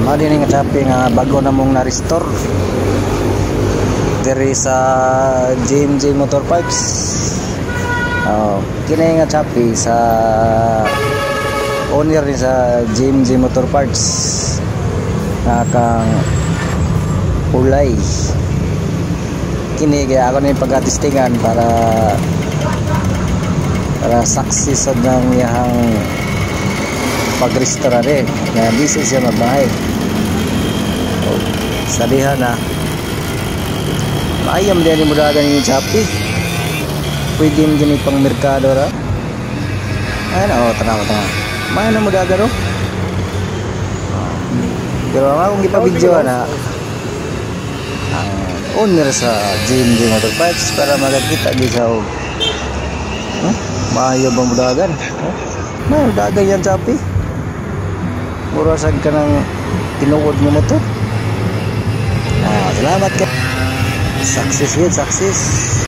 Madi nga Chappy nga bago na mong na-restore diri sa JMJ Motor Parts. Kini nga Chappy sa owner ni sa JMJ Motor Parts nga kang Ulay. Kini kaya ako na yung pag-atestingan para success ng iyang pag-restore rin nga busy siya magbahay. Sabihan na maayam din yung mudagan yung Chappy, pwede mo din pang merkado ra. Ano, tanaw maayam na mudagan ro. Pero akong ipabidyo na ang owner sa JMJ Motor Parts para magkita di sa maayo bang mudagan. May mudagan yan Chappy, murasan ka ng tinuod mo motor. Salamat ka. Success yun, success.